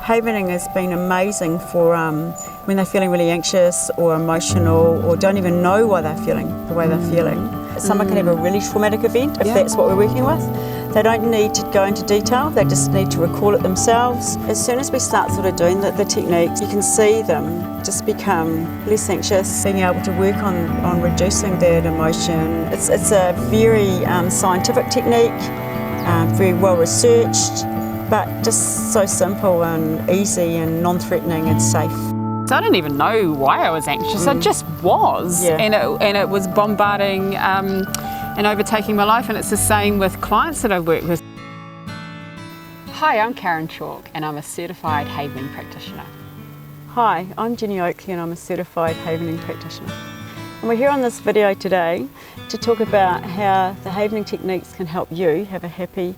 Havening has been amazing for when they're feeling really anxious or emotional or don't even know why they're feeling the way they're feeling. Someone can have a really traumatic event if that's what we're working with. They don't need to go into detail, they just need to recall it themselves. As soon as we start sort of doing the techniques, you can see them just become less anxious, being able to work on reducing that emotion. It's a very scientific technique, very well researched, but just so simple and easy and non-threatening and safe. So I didn't even know why I was anxious, I just was, and it was bombarding and overtaking my life, and it's the same with clients that I've worked with. Hi, I'm Karyn Chalk and I'm a certified havening practitioner. Hi, I'm Jenny Oakley and I'm a certified havening practitioner. And we're here on this video today to talk about how the havening techniques can help you have a happy,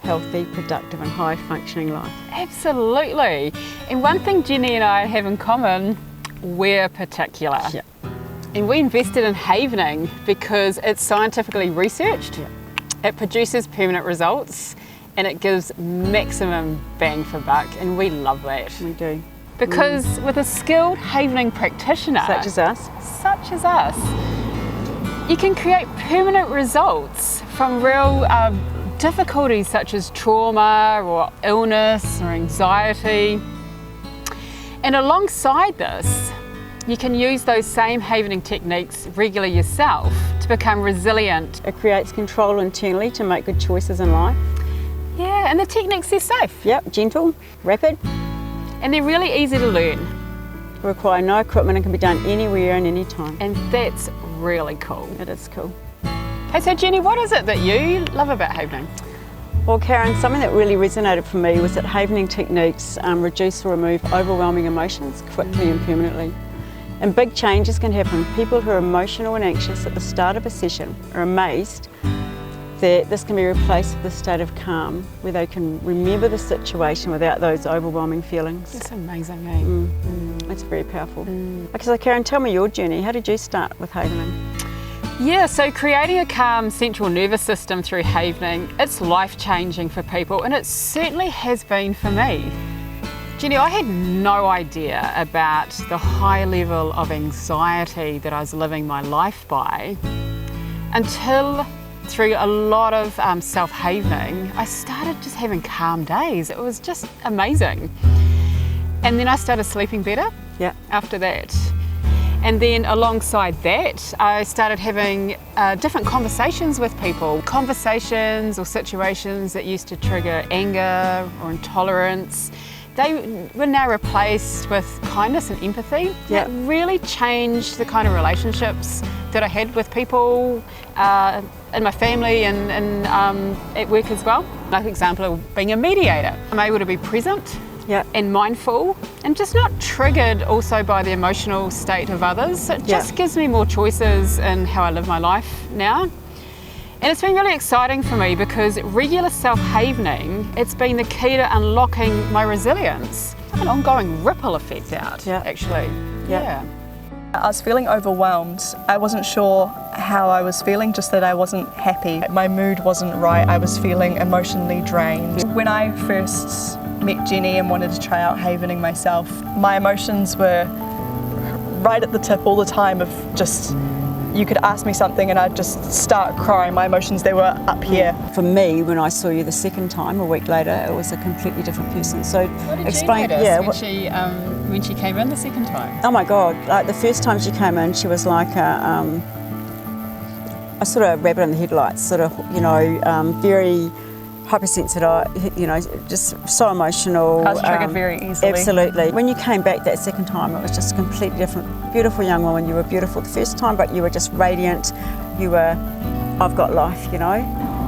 healthy, productive and high functioning life. Absolutely. And one thing Jenny and I have in common, we're particular. Yeah. And we invested in havening because it's scientifically researched, it produces permanent results, and it gives maximum bang for buck, and we love that. We do. Because with a skilled havening practitioner, such as us, you can create permanent results from real difficulties such as trauma or illness or anxiety. And alongside this, you can use those same havening techniques regularly yourself to become resilient. It creates control internally to make good choices in life. Yeah, and the techniques, they're safe. Yep, gentle, rapid. And they're really easy to learn. Require no equipment and can be done anywhere and anytime. And that's really cool. It is cool. Hey, so Jenny, what is it that you love about havening? Well, Karyn, something that really resonated for me was that havening techniques reduce or remove overwhelming emotions quickly and permanently. And big changes can happen. People who are emotional and anxious at the start of a session are amazed that this can be replaced with a state of calm where they can remember the situation without those overwhelming feelings. That's amazing, eh? It's very powerful. Okay, so Karyn, tell me your journey. How did you start with havening? Yeah, so creating a calm central nervous system through havening, it's life-changing for people, and it certainly has been for me. Jenny, I had no idea about the high level of anxiety that I was living my life by until through a lot of self-havening, I started just having calm days. It was just amazing. And then I started sleeping better after that. And then alongside that, I started having different conversations with people. Conversations or situations that used to trigger anger or intolerance, they were now replaced with kindness and empathy. It really changed the kind of relationships that I had with people in my family and at work as well. Like example of being a mediator. I'm able to be present and mindful and just not triggered also by the emotional state of others. It just gives me more choices in how I live my life now. And it's been really exciting for me because regular self-havening, it's been the key to unlocking my resilience. An ongoing ripple effect out, actually. I was feeling overwhelmed. I wasn't sure how I was feeling, just that I wasn't happy. My mood wasn't right. I was feeling emotionally drained. When I first met Jenny and wanted to try out havening myself, my emotions were right at the tip all the time of just, you could ask me something and I'd just start crying. My emotions, they were up here. For me, when I saw you the second time, a week later, it was a completely different person. So what did explain, you notice when she came in the second time? Oh my God, like the first time she came in, she was like a sort of rabbit in the headlights, sort of, very hypersensitive, just so emotional. I was triggered very easily. Absolutely. When you came back that second time, it was just a completely different, beautiful young woman. You were beautiful the first time, but you were just radiant. You were, I've got life,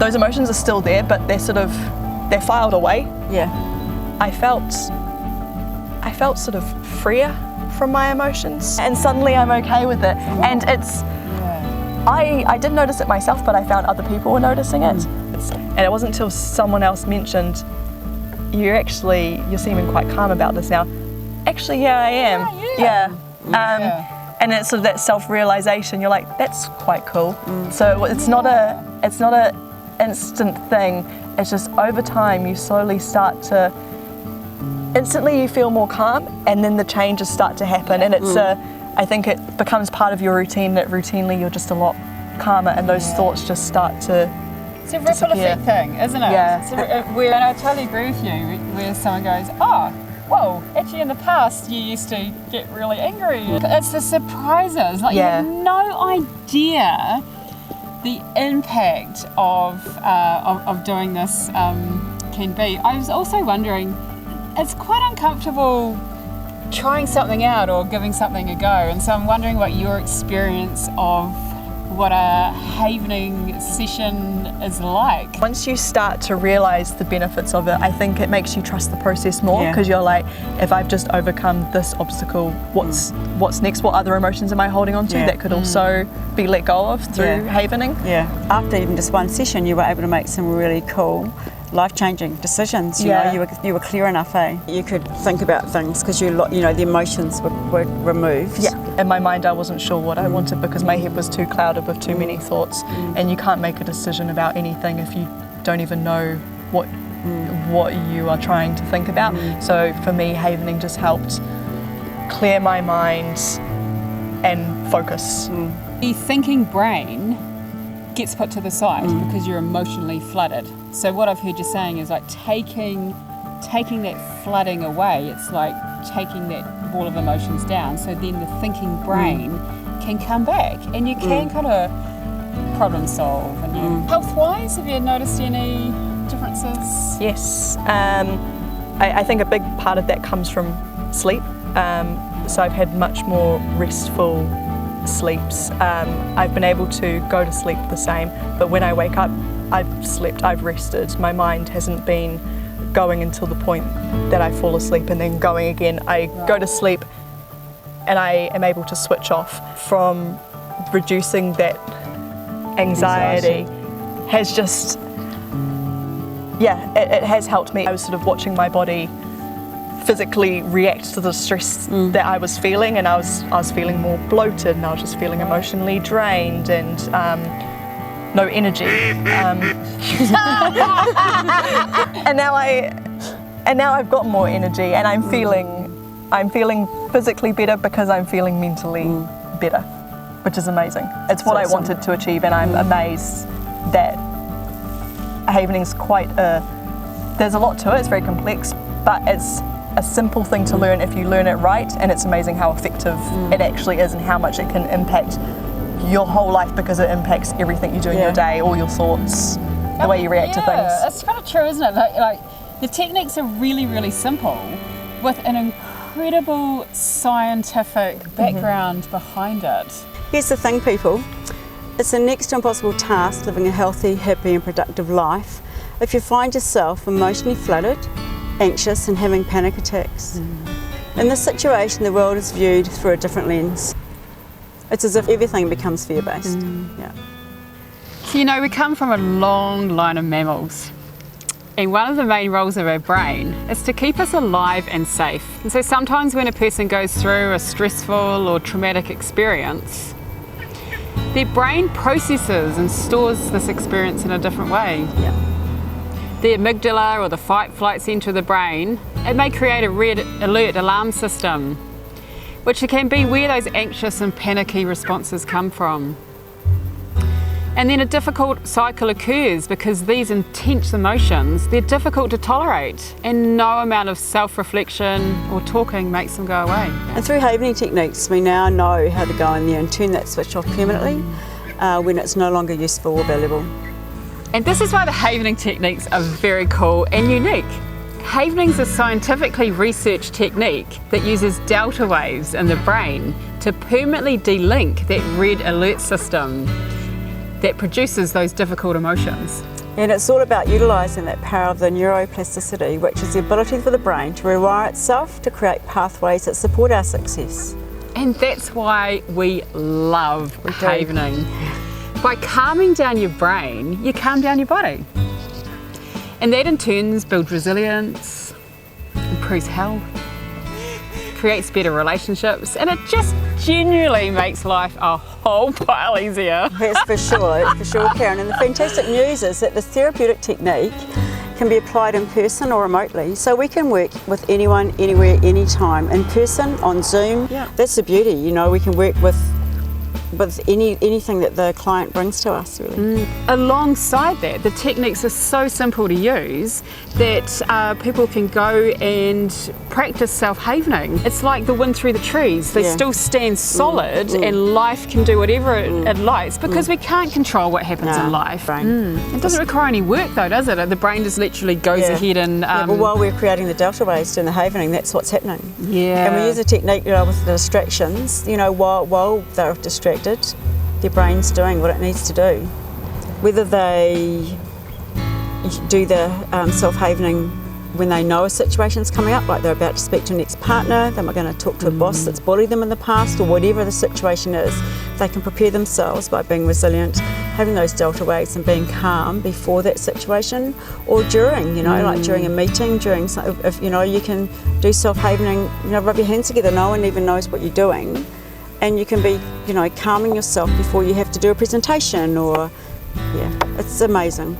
Those emotions are still there, but they're filed away. Yeah. I felt sort of freer from my emotions, and suddenly I'm okay with it. And it's, I did notice it myself, but I found other people were noticing it. And it wasn't until someone else mentioned, you're seeming quite calm about this now. Actually, yeah, I am. And it's sort of that self-realization. You're like, that's quite cool. So it's not a instant thing. It's just over time you slowly start to instantly you feel more calm, and then the changes start to happen, and it's I think it becomes part of your routine that routinely you're just a lot calmer, and those thoughts just start to It's a ripple effect thing, isn't it? Yeah. And I totally agree with you, where someone goes, oh, well, actually in the past you used to get really angry. It's the surprises, like you have no idea the impact of doing this can be. I was also wondering, it's quite uncomfortable trying something out or giving something a go, and so I'm wondering what your experience of what a havening session is like. Once you start to realise the benefits of it, I think it makes you trust the process more, because you're like, if I've just overcome this obstacle, what's next? What other emotions am I holding on to that could also be let go of through havening? Yeah. After even just one session, you were able to make some really cool life-changing decisions. You know, you were clear enough, you could think about things because the emotions were removed. In my mind I wasn't sure what I wanted because my head was too clouded with too many thoughts, and you can't make a decision about anything if you don't even know what you are trying to think about. So for me, havening just helped clear my mind and focus. The thinking brain gets put to the side because you're emotionally flooded. So what I've heard you saying is like taking that flooding away, it's like taking that ball of emotions down, so then the thinking brain can come back and you can kind of problem solve. And health-wise, have you noticed any differences? Yes, I think a big part of that comes from sleep. So I've had much more restful sleeps. I've been able to go to sleep the same, but when I wake up, I've slept, I've rested. My mind hasn't been going until the point that I fall asleep and then going again. I go to sleep and I am able to switch off. From reducing that anxiety has just, it has helped me. I was sort of watching my body physically react to the stress that I was feeling, and I was feeling more bloated, and I was just feeling emotionally drained and no energy. And now I've got more energy, and I'm feeling physically better because I'm feeling mentally better, which is amazing. It's what I wanted to achieve, and I'm amazed that havening's there's a lot to it. It's very complex, but it's a simple thing to learn if you learn it right, and it's amazing how effective it actually is and how much it can impact your whole life, because it impacts everything you do in your day, all your thoughts, the way you react to things. It's kind of true, isn't it? Like the techniques are really, really simple with an incredible scientific background behind it. Here's the thing, people. It's a next to impossible task living a healthy, happy and productive life if you find yourself emotionally flooded, anxious and having panic attacks. In this situation, the world is viewed through a different lens. It's as if everything becomes fear-based. So, we come from a long line of mammals, and one of the main roles of our brain is to keep us alive and safe. And so sometimes when a person goes through a stressful or traumatic experience, their brain processes and stores this experience in a different way. The amygdala, or the fight-flight centre of the brain, it may create a red alert alarm system, which can be where those anxious and panicky responses come from. And then a difficult cycle occurs because these intense emotions, they're difficult to tolerate, and no amount of self-reflection or talking makes them go away. And through havening techniques, we now know how to go in there and turn that switch off permanently when it's no longer useful or valuable. And this is why the havening techniques are very cool and unique. Havening is a scientifically researched technique that uses delta waves in the brain to permanently delink that red alert system that produces those difficult emotions. And it's all about utilising that power of the neuroplasticity, which is the ability for the brain to rewire itself to create pathways that support our success. And that's why we love havening. By calming down your brain, you calm down your body. And that in turn builds resilience, improves health, creates better relationships, and it just genuinely makes life a whole pile easier. That's for sure, Karyn. And the fantastic news is that this therapeutic technique can be applied in person or remotely. So we can work with anyone, anywhere, anytime, in person, on Zoom. Yeah. That's the beauty, you know, we can work with anything that the client brings to us, really. Alongside that, the techniques are so simple to use that people can go and practice self-havening. It's like the wind through the trees. They still stand solid and life can do whatever it likes, because we can't control what happens in life. It doesn't require any work though, does it? The brain just literally goes ahead and... well, while we're creating the delta waves doing the havening, that's what's happening. Yeah. And we use a technique, you know, with the distractions, you know, while they're distracted, their brain's doing what it needs to do. Whether they do the self-havening when they know a situation's coming up, like they're about to speak to an ex-partner, they're going to talk to a boss that's bullied them in the past, or whatever the situation is, they can prepare themselves by being resilient, having those delta waves and being calm before that situation, or during, you know, like during a meeting, during, if you know, you can do self-havening, you know, rub your hands together, no one even knows what you're doing. And you can be, you know, calming yourself before you have to do a presentation, or, yeah, it's amazing.